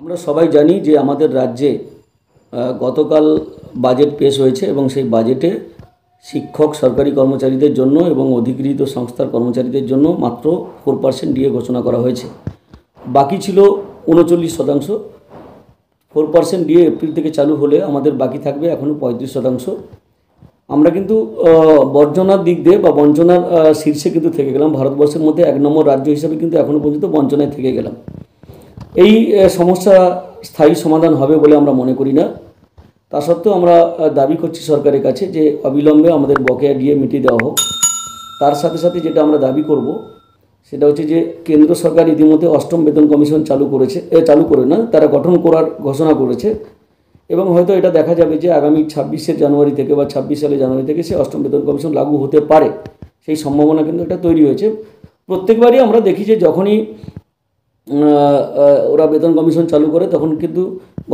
আমরা সবাই জানি যে আমাদের রাজ্যে গতকাল বাজেট পেশ হয়েছে এবং সেই বাজেটে শিক্ষক সরকারি কর্মচারীদের জন্য এবং অধিকৃত সংস্থার কর্মচারীদের জন্য মাত্র 4% ডিএ ঘোষণা করা হয়েছে। বাকি ছিল 39%। 4% ডিএ এপ্রিল থেকে চালু হলে আমাদের বাকি থাকবে এখনও 35%। আমরা কিন্তু বঞ্চনার দিক দিয়ে বা বঞ্চনার শীর্ষে কিন্তু থেকে গেলাম। ভারতবর্ষের মধ্যে 1 নম্বর রাজ্য হিসেবে কিন্তু এখনও পর্যন্ত বঞ্চনায় থেকে গেলাম। এই সমস্যা স্থায়ী সমাধান হবে বলে আমরা মনে করি না। তা সত্ত্বেও আমরা দাবি করছি সরকারের কাছে যে অবিলম্বে আমাদের বকেয়া ডিএ মিটিয়ে দেওয়া হোক। তার সাথে সাথে যেটা আমরা দাবি করব সেটা হচ্ছে যে কেন্দ্র সরকার ইতিমধ্যে 8ম বেতন কমিশন চালু করে না, তারা গঠন করার ঘোষণা করেছে এবং হয়তো এটা দেখা যাবে যে আগামী 26শে জানুয়ারি থেকে বা 26 সালে জানুয়ারি থেকে সে 8ম বেতন কমিশন লাগু হতে পারে, সেই সম্ভাবনা কিন্তু এটা তৈরি হয়েছে। প্রত্যেকবারই আমরা দেখি যে যখনই ওরা বেতন কমিশন চালু করে তখন কিন্তু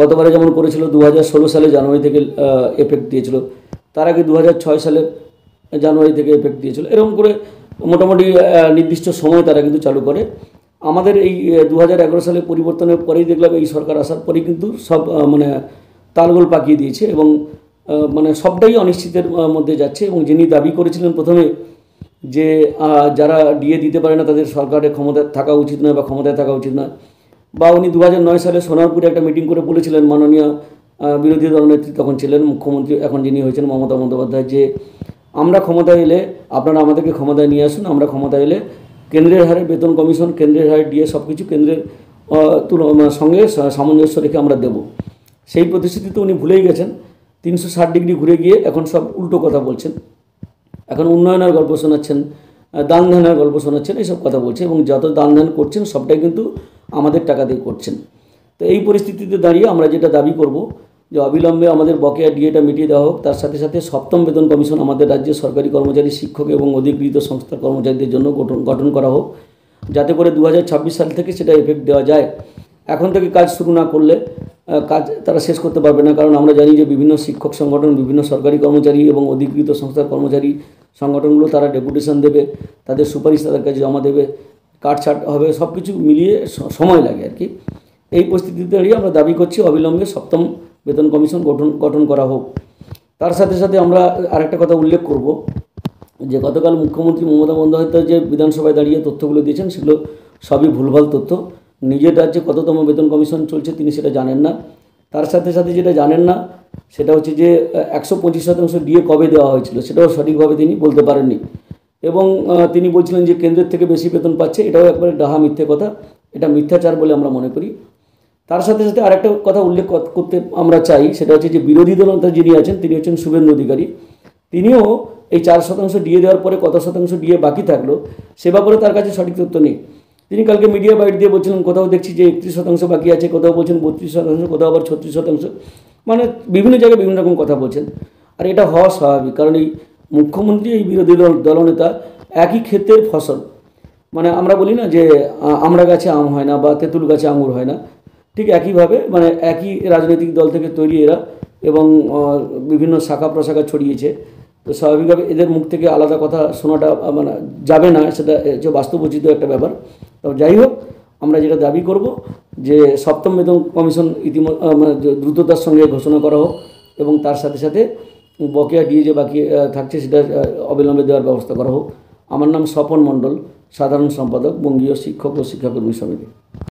গতবারে যেমন করেছিল 2016 সালে জানুয়ারি থেকে এফেক্ট দিয়েছিল, তার আগে 2006 সালের জানুয়ারি থেকে এফেক্ট দিয়েছিল। এরকম করে মোটামুটি নির্দিষ্ট সময় তারা কিন্তু চালু করে। আমাদের এই 2011 সালে পরিবর্তনের পরেই দেখলাম এই সরকার আসার পরেই কিন্তু সব মানে তালগোল পাকিয়ে দিয়েছে এবং মানে সবটাই অনিশ্চিতের মধ্যে যাচ্ছে। এবং যিনি দাবি করেছিলেন প্রথমে যে যারা ডিএ দিতে পারে না তাদের সরকারের ক্ষমতায় থাকা উচিত নয় বা ক্ষমতায় থাকা উচিত নয়, বা উনি 2009 সালে সোনারপুরে একটা মিটিং করে বলেছিলেন, মাননীয় বিরোধী দলনেত্রী তখন ছিলেন মুখ্যমন্ত্রী, এখন যিনি হয়েছেন মমতা বন্দ্যোপাধ্যায়, যে আমরা ক্ষমতায় এলে আপনারা আমাদেরকে ক্ষমতায় নিয়ে আসুন, আমরা ক্ষমতায় এলে কেন্দ্রের হারে বেতন কমিশন, কেন্দ্রের হারে ডিএ সব কিছু কেন্দ্রের সঙ্গে সামঞ্জস্য রেখে আমরা দেব। সেই প্রতিশ্রুতি তো উনি ভুলেই গেছেন। 360 ডিগ্রি ঘুরে গিয়ে এখন সব উল্টো কথা বলছেন। এখন উন্নয়নের গল্প শোনাচ্ছেন, দান ধ্যানের গল্প শোনাচ্ছেন, এইসব কথা বলছে এবং যত দান ধ্যান করছেন সবটাই কিন্তু আমাদের টাকা দিয়ে করছেন। তো এই পরিস্থিতিতে দাঁড়িয়ে আমরা যেটা দাবি করব যে অবিলম্বে আমাদের বকেয়া ডিএটা মিটিয়ে দেওয়া হোক। তার সাথে সাথে 7ম বেতন কমিশন আমাদের রাজ্যের সরকারি কর্মচারী, শিক্ষক এবং অধিকৃত সংস্থার কর্মচারীদের জন্য গঠন করা হোক, যাতে করে 2026 সাল থেকে সেটা এফেক্ট দেওয়া যায়। এখন থেকে কাজ শুরু না করলে কাজ তারা শেষ করতে পারবে না, কারণ আমরা জানি যে বিভিন্ন শিক্ষক সংগঠন, বিভিন্ন সরকারি কর্মচারী এবং অধিকৃত সংস্থার কর্মচারী সংগঠনগুলো তারা ডেপুটেশন দেবে, তাদের সুপারিশ তাদের কাছে জমা দেবে, কাটছাট হবে, সব কিছু মিলিয়ে সময় লাগে আর কি। এই পরিস্থিতিতে দাঁড়িয়ে আমরা দাবি করছি অবিলম্বে 7ম বেতন কমিশন গঠন করা হোক। তার সাথে সাথে আমরা আরেকটা কথা উল্লেখ করব যে গতকাল মুখ্যমন্ত্রী মমতা বন্দ্যোপাধ্যায় যে বিধানসভায় দাঁড়িয়ে তথ্যগুলো দিয়েছেন সেগুলো সবই ভুলভাল তথ্য। নিজের রাজ্যে কততম বেতন কমিশন চলছে তিনি সেটা জানেন না। তার সাথে সাথে যেটা জানেন না সেটা হচ্ছে যে 125% ডিএ কবে দেওয়া হয়েছিল সেটাও সঠিকভাবে তিনি বলতে পারেননি এবং তিনি বলছিলেন যে কেন্দ্রের থেকে বেশি বেতন পাচ্ছে, এটাও একবারে ডাহা মিথ্যে কথা, এটা মিথ্যাচার বলে আমরা মনে করি। তার সাথে সাথে আরেকটা কথা উল্লেখ করতে আমরা চাই, সেটা হচ্ছে যে বিরোধী দলনেতা যিনি আছেন তিনি হচ্ছেন শুভেন্দু অধিকারী। তিনিও এই 4% ডিএ দেওয়ার পরে কত শতাংশ ডিএ বাকি থাকলো সে ব্যাপারে তার কাছে সঠিক তথ্য নেই। তিনি কালকে মিডিয়া বাইট দিয়ে বলছিলেন কোথাও দেখছি যে 31% বাকি আছে, কোথাও বলছেন 32%, কোথাও আবার 36%, মানে বিভিন্ন জায়গায় বিভিন্ন রকম কথা বলছেন। আর এটা হওয়া স্বাভাবিক, কারণ এই মুখ্যমন্ত্রী, এই বিরোধী দলনেতা একই ক্ষেত্রের ফসল। মানে আমরা বলি না যে আমড়া গাছে আম হয় না বা তেঁতুল গাছে আঙুর হয় না, ঠিক একইভাবে মানে একই রাজনৈতিক দল থেকে তৈরি এরা এবং বিভিন্ন শাখা প্রশাখা ছড়িয়েছে। তো স্বাভাবিকভাবে এদের মুখ থেকে আলাদা কথা শোনাটা মানে যাবে না, সেটা হচ্ছে বাস্তবোচিত একটা ব্যাপার। তো যাই হোক, আমরা যেটা দাবি করব যে 7ম বেতন কমিশন মানে দ্রুততার সঙ্গে ঘোষণা করা হোক এবং তার সাথে সাথে বকেয়া ডিএ যে বাকি থাকছে সেটা অবিলম্বে দেওয়ার ব্যবস্থা করা হোক। আমার নাম স্বপন মণ্ডল, সাধারণ সম্পাদক, বঙ্গীয় শিক্ষক ও শিক্ষাকর্মী সমিতি।